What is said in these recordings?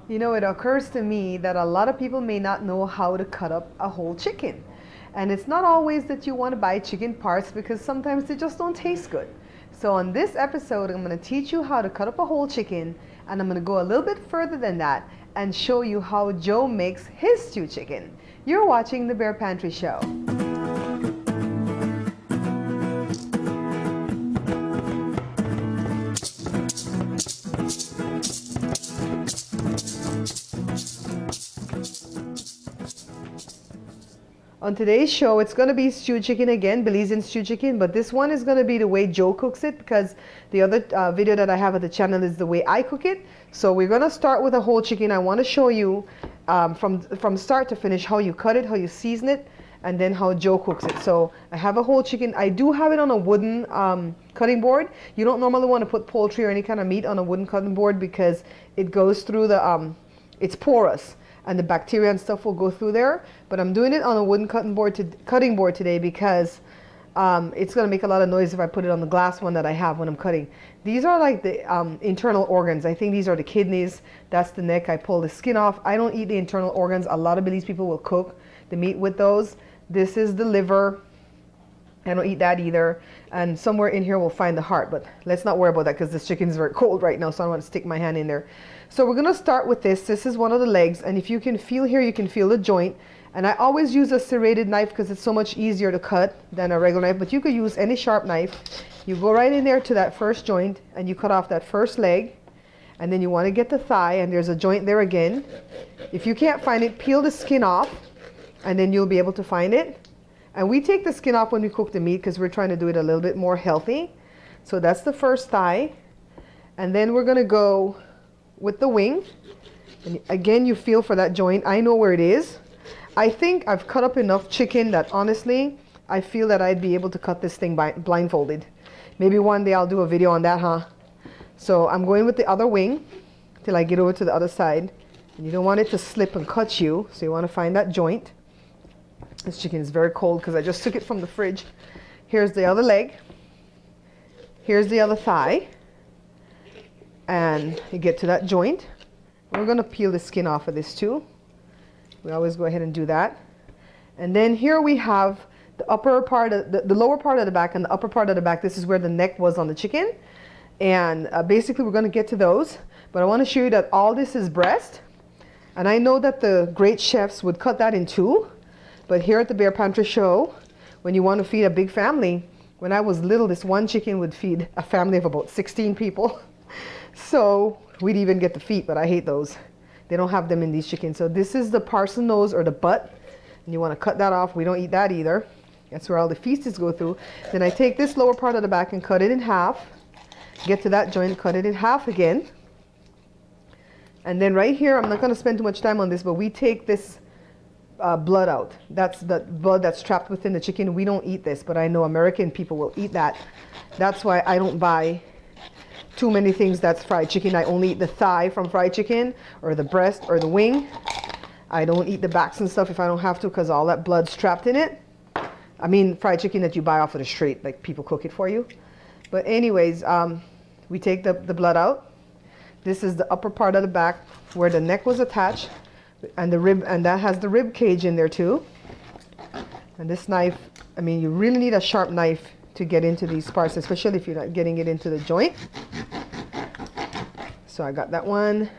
You know, it occurs to me that a lot of people may not know how to cut up a whole chicken. And it's not always that you want to buy chicken parts because sometimes they just don't taste good. So on this episode, I'm going to teach you how to cut up a whole chicken, and I'm going to go a little bit further than that and show you how Joe makes his stewed chicken. You're watching The Bear Pantry Show. On today's show, it's going to be stewed chicken again, Belizean stewed chicken, but this one is going to be the way Joe cooks it because the other video that I have at the channel is the way I cook it. So we're going to start with a whole chicken. I want to show you from start to finish how you cut it, how you season it, and then how Joe cooks it. So I have a whole chicken. I do have it on a wooden cutting board. You don't normally want to put poultry or any kind of meat on a wooden cutting board because it goes through the, it's porous, and the bacteria and stuff will go through there. But I'm doing it on a wooden cutting board today because it's going to make a lot of noise if I put it on the glass one that I have when I'm cutting. These are like the internal organs. I think these are the kidneys. That's the neck. I pull the skin off. I don't eat the internal organs. A lot of Belize people will cook the meat with those. This is the liver. I don't eat that either. And somewhere in here we'll find the heart, but let's not worry about that because this chicken is very cold right now, so I don't want to stick my hand in there. So we're going to start with this. This is one of the legs, and if you can feel here, you can feel the joint. And I always use a serrated knife because it's so much easier to cut than a regular knife, but you could use any sharp knife. You go right in there to that first joint and you cut off that first leg, and then you want to get the thigh, and there's a joint there again. If you can't find it, peel the skin off and then you'll be able to find it. And we take the skin off when we cook the meat because we're trying to do it a little bit more healthy. So that's the first thigh. And then we're going to go with the wing. And again, you feel for that joint. I know where it is. I think I've cut up enough chicken that honestly, I feel that I'd be able to cut this thing blindfolded. Maybe one day I'll do a video on that, huh? So I'm going with the other wing till I get over to the other side. And you don't want it to slip and cut you, so you want to find that joint. This chicken is very cold because I just took it from the fridge. Here's the other leg. Here's the other thigh. And you get to that joint. We're going to peel the skin off of this too. We always go ahead and do that. And then here we have the upper part, the lower part of the back and the upper part of the back. This is where the neck was on the chicken. And basically we're going to get to those. But I want to show you that all this is breast. And I know that the great chefs would cut that in two. But here at the Bear Pantry Show, when you want to feed a big family, when I was little, this one chicken would feed a family of about 16 people. So we'd even get the feet, but I hate those. They don't have them in these chickens. So this is the parson nose or the butt. And you want to cut that off. We don't eat that either. That's where all the feces go through. Then I take this lower part of the back and cut it in half. Get to that joint, cut it in half again. And then right here, I'm not going to spend too much time on this, but we take this blood out. That's the blood that's trapped within the chicken. We don't eat this, but I know American people will eat that. That's why I don't buy too many things that's fried chicken. I only eat the thigh from fried chicken or the breast or the wing. I don't eat the backs and stuff if I don't have to because all that blood's trapped in it. I mean fried chicken that you buy off of the street, like people cook it for you. But anyways, we take the blood out. This is the upper part of the back where the neck was attached. And the rib, and that has the rib cage in there too. And this knife, I mean, you really need a sharp knife to get into these parts, especially if you're not getting it into the joint. So I got that one.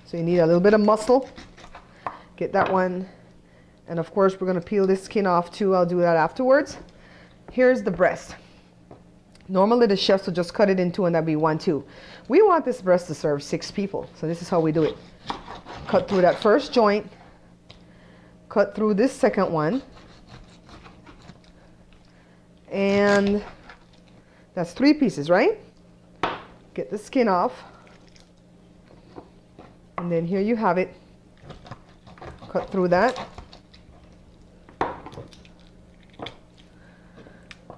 So you need a little bit of muscle. Get that one. And of course, we're going to peel this skin off too. I'll do that afterwards. Here's the breast. Normally the chefs will just cut it in two and that'd be 1, 2. We want this breast to serve 6 people. So this is how we do it. Cut through that first joint, cut through this second one, and that's 3 pieces, right? Get the skin off, and then here you have it. Cut through that,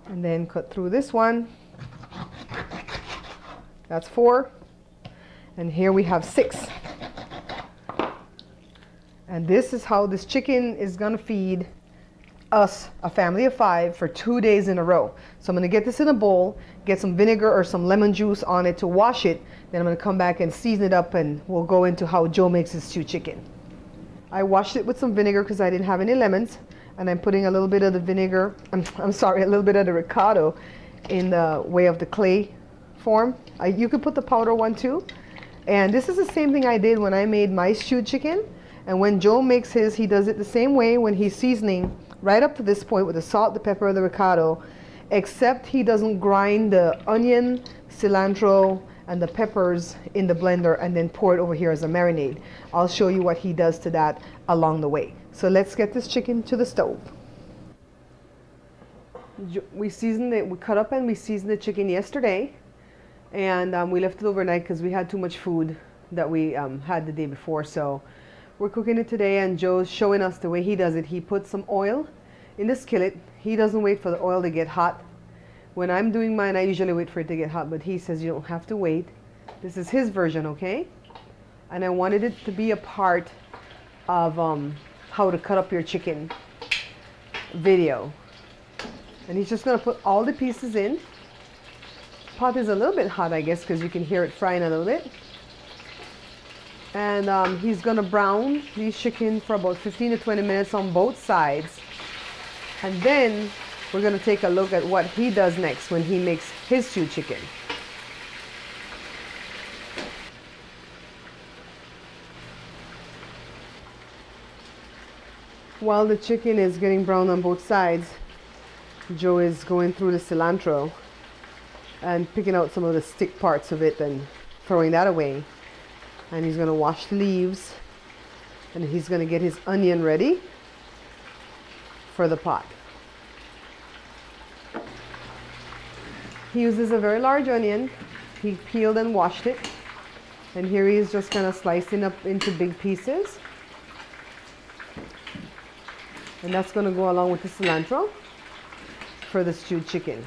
and then cut through this one. That's 4, and here we have 6. And this is how this chicken is going to feed us a family of 5 for 2 days in a row. So I'm going to get this in a bowl, get some vinegar or some lemon juice on it to wash it. Then I'm going to come back and season it up, and we'll go into how Joe makes his stewed chicken. I washed it with some vinegar because I didn't have any lemons, and I'm putting a little bit of the vinegar, I'm sorry, a little bit of the ricotta in the way of the clay form. You could put the powder one too. And this is the same thing I did when I made my stewed chicken. And when Joe makes his, he does it the same way when he's seasoning right up to this point with the salt, the pepper, the ricotta, except he doesn't grind the onion, cilantro, and the peppers in the blender and then pour it over here as a marinade. I'll show you what he does to that along the way. So let's get this chicken to the stove. We seasoned it, we cut up and we seasoned the chicken yesterday, and we left it overnight because we had too much food that we had the day before. So we're cooking it today, and Joe's showing us the way he does it. He puts some oil in the skillet. He doesn't wait for the oil to get hot. When I'm doing mine, I usually wait for it to get hot, but he says you don't have to wait. This is his version, okay? And I wanted it to be a part of how to cut up your chicken video. And he's just going to put all the pieces in. Pot is a little bit hot, I guess, because you can hear it frying a little bit. And he's going to brown these chicken for about 15 to 20 minutes on both sides. And then we're going to take a look at what he does next when he makes his stewed chicken. While the chicken is getting brown on both sides, Joe is going through the cilantro and picking out some of the stick parts of it and throwing that away. And he's going to wash the leaves, and he's going to get his onion ready for the pot. He uses a very large onion. He peeled and washed it, and here he is just kind of slicing up into big pieces. And that's going to go along with the cilantro for the stewed chicken.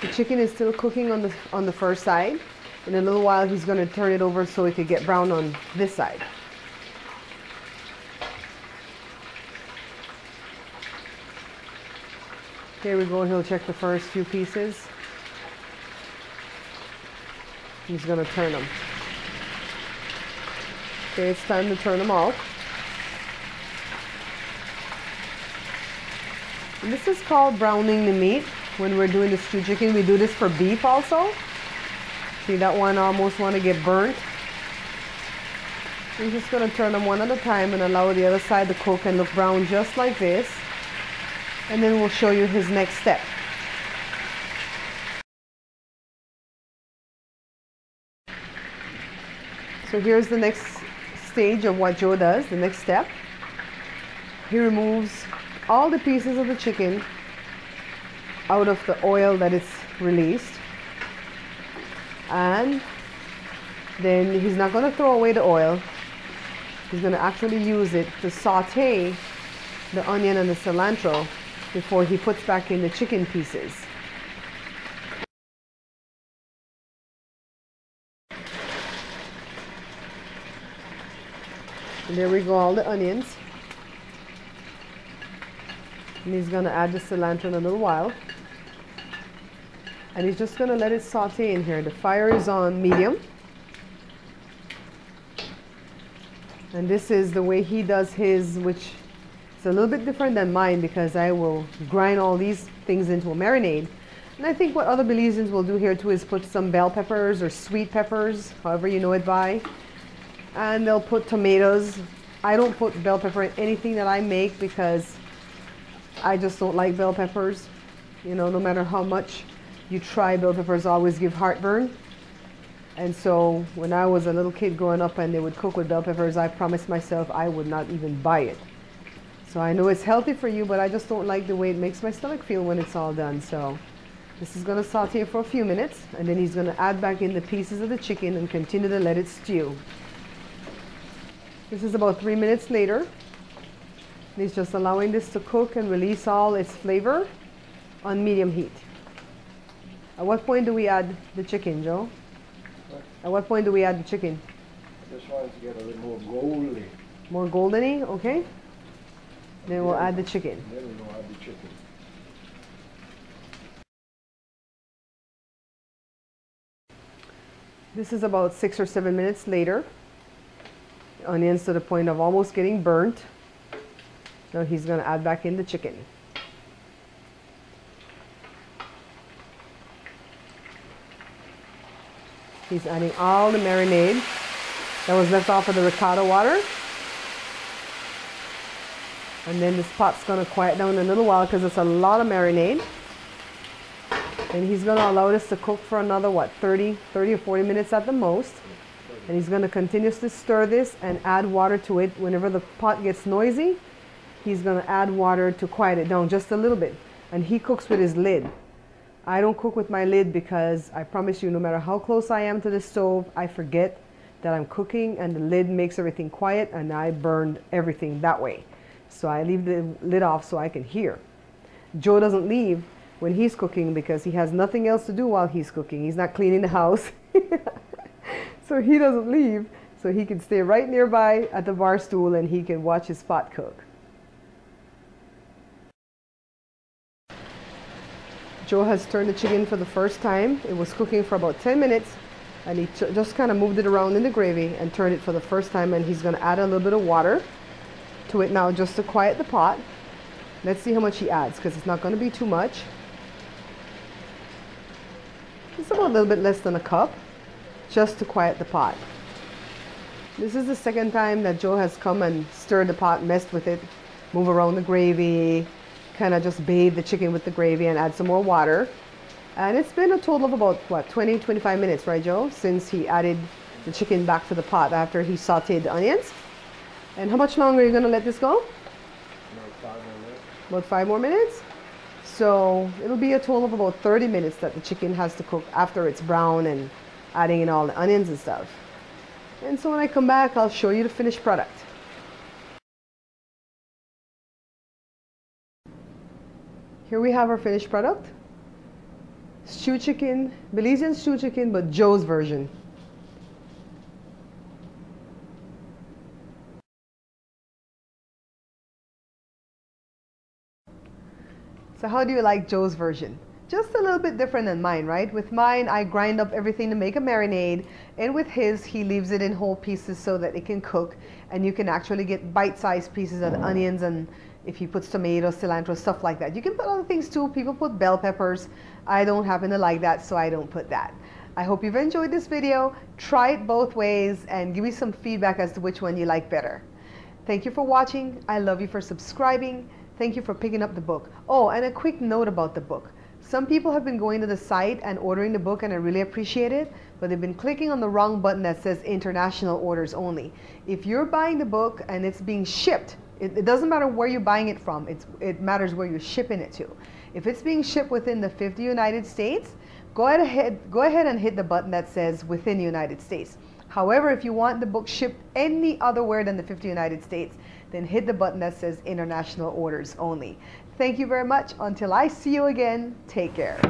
The chicken is still cooking on the first side. In a little while he's going to turn it over so it could get brown on this side. Here we go, he'll check the first few pieces. He's going to turn them. Okay, it's time to turn them off. And this is called browning the meat. When we're doing the stewed chicken, we do this for beef also. See, that one almost want to get burnt. We're just going to turn them one at a time and allow the other side to cook and look brown just like this. And then we'll show you his next step. So here's the next stage of what Joe does, the next step. He removes all the pieces of the chicken out of the oil that it's released, and then he's not going to throw away the oil. He's going to actually use it to saute the onion and the cilantro before he puts back in the chicken pieces. And there we go, all the onions. And he's going to add the cilantro in a little while. And he's just going to let it saute in here. The fire is on medium. And this is the way he does his, which is a little bit different than mine because I will grind all these things into a marinade. And I think what other Belizeans will do here too is put some bell peppers or sweet peppers, however you know it by. And they'll put tomatoes. I don't put bell pepper in anything that I make because I just don't like bell peppers. You know, no matter how much you try, bell peppers always give heartburn. And so when I was a little kid growing up and they would cook with bell peppers, I promised myself I would not even buy it. So I know it's healthy for you, but I just don't like the way it makes my stomach feel when it's all done. So this is going to saute for a few minutes, and then he's going to add back in the pieces of the chicken and continue to let it stew. This is about 3 minutes later. He's just allowing this to cook and release all its flavor on medium heat. At what point do we add the chicken, Joe? What? At what point do we add the chicken? I just wanted to get a little more golden. More goldeny, okay. Then we'll add the chicken. Then we're gonna add the chicken. This is about 6 or 7 minutes later. Onions to the point of almost getting burnt. Now he's going to add back in the chicken. He's adding all the marinade that was left off of the ricotta water. And then this pot's going to quiet down in a little while because it's a lot of marinade. And he's going to allow this to cook for another, what, 30 or 40 minutes at the most. And he's going to continuously stir this and add water to it. Whenever the pot gets noisy, he's going to add water to quiet it down just a little bit. And he cooks with his lid. I don't cook with my lid because I promise you, no matter how close I am to the stove, I forget that I'm cooking, and the lid makes everything quiet, and I burned everything that way. So I leave the lid off so I can hear. Joe doesn't leave when he's cooking because he has nothing else to do while he's cooking. He's not cleaning the house. So he doesn't leave, so he can stay right nearby at the bar stool and he can watch his pot cook. Joe has turned the chicken for the first time. It was cooking for about 10 minutes, and he just kind of moved it around in the gravy and turned it for the first time, and he's going to add a little bit of water to it now just to quiet the pot. Let's see how much he adds, because it's not going to be too much. It's about a little bit less than a cup, just to quiet the pot. This is the second time that Joe has come and stirred the pot, messed with it, move around the gravy, kind of just bathe the chicken with the gravy and add some more water. And it's been a total of about, what, 20-25 minutes, right, Joe, since he added the chicken back to the pot after he sauteed the onions. And how much longer are you going to let this go? About 5 more minutes. About 5 more minutes. So it'll be a total of about 30 minutes that the chicken has to cook after it's brown and adding in all the onions and stuff. And so when I come back, I'll show you the finished product. Here we have our finished product. Stewed chicken, Belizean stewed chicken, but Joe's version. So how do you like Joe's version? Just a little bit different than mine, right? With mine, I grind up everything to make a marinade, and with his, he leaves it in whole pieces so that it can cook, and you can actually get bite-sized pieces of onions, and if he puts tomatoes, cilantro, stuff like that. You can put other things too. People put bell peppers. I don't happen to like that, so I don't put that. I hope you've enjoyed this video. Try it both ways and give me some feedback as to which one you like better. Thank you for watching. I love you for subscribing. Thank you for picking up the book. Oh, and a quick note about the book. Some people have been going to the site and ordering the book, and I really appreciate it, but they've been clicking on the wrong button that says international orders only. If you're buying the book and it's being shipped, it doesn't matter where you're buying it from, it matters where you're shipping it to. If it's being shipped within the 50 United States, go ahead and hit the button that says within the United States. However, if you want the book shipped any other where than the 50 United States, then hit the button that says international orders only. Thank you very much. Until I see you again, take care.